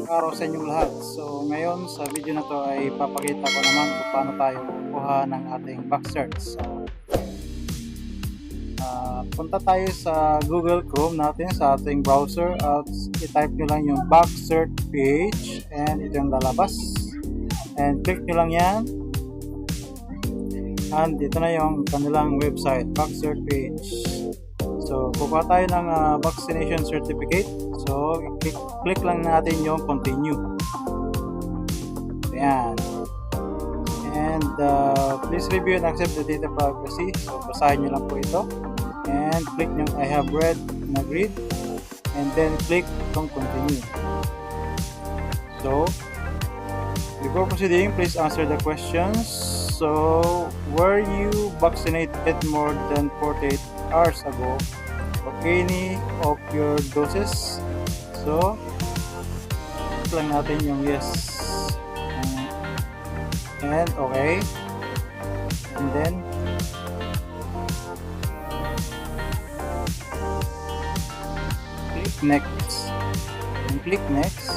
Magandang araw sa inyong lahat. So ngayon sa video na to ay papakita ko naman kung paano tayo kukuha ng ating Vaxcertph. So punta tayo sa Google Chrome natin sa ating browser at i-type nyo lang yung Vaxcertph and ito yung lalabas. And click nyo lang yan. And ito na yung kanilang website, Vaxcertph. So kukuha tayo ng vaccination certificate. So click lang natin yung continue. Ayan. And please review and accept the data privacy. So basahin nyo lang po ito. And click yung I have read and agreed. And then click itong continue. So before proceeding, please answer the questions. So were you vaccinated more than 48 hours ago for any of your doses? So click lang natin yung yes and okay, and then click next and click next.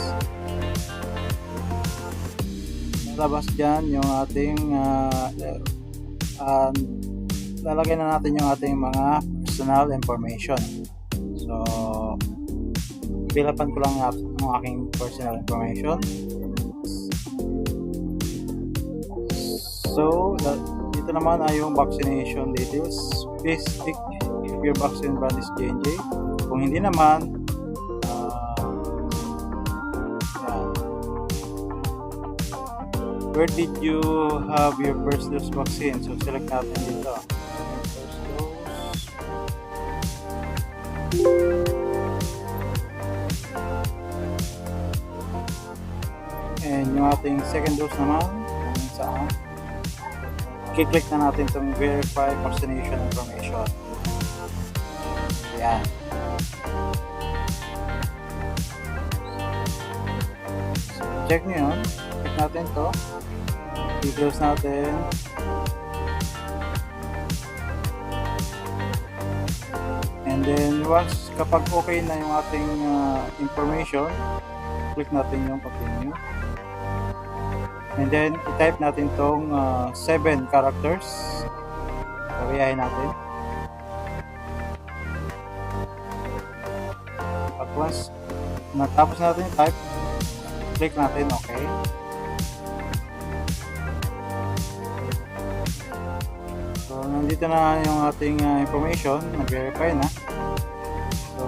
Lalabas dyan yung ating lalagay na natin yung ating mga personal information. So bilapan ko lang ang aking personal information. So dito naman ay yung vaccination details. Please tick if your vaccine brand is J&J. Kung hindi naman, where did you have your first dose vaccine? So select natin dito first dose. And yung ating second dose naman, kung saan, i-click na natin itong verify vaccination information. Ayan. So check nyo yun. Click natin to. I-close natin. And then once kapag okay na yung ating information, click natin yung continue. And then i-type natin tong 7 characters. Kariyahin natin. At once natapos natin type, click natin okay. So nandito na yung ating information, nag-verify na. So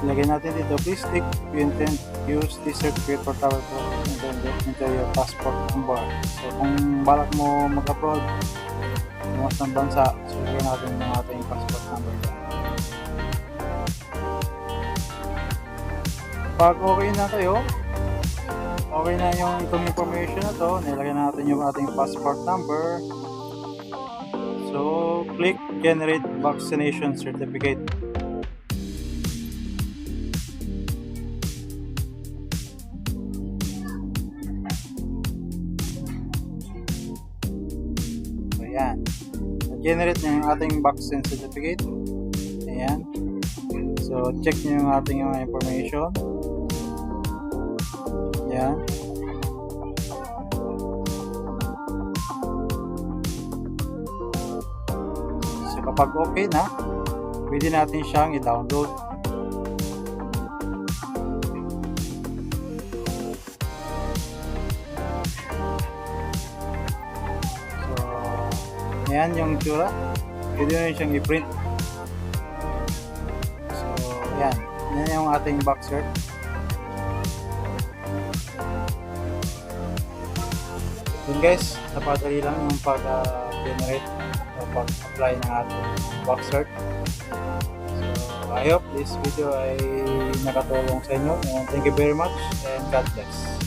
ilagay natin dito, please tick if you intend to use this certificate for travel and then enter your passport number. So kung balak mo mag-abroad, lumas ng bansa, so ilagay natin yung ating passport number dyan. Pag okay na kayo, okay na yung itong information na to, nilagay natin yung ating passport number. So click generate vaccination certificate. So yan, generate na yung ating vaccine certificate. Ayan. So check nyo yung ating information. Ayan. So kapag okay na, pwede natin siyang i-download. So ayan yung tsura. Pwede na siyang i-print. So ayan. Yan yung ating Vaxcertph. Yun guys, napadali lang yung pag-generate o pag-apply ng ating Vaxcertph. So I hope this video ay nakatulong sa inyo, and thank you very much and God bless.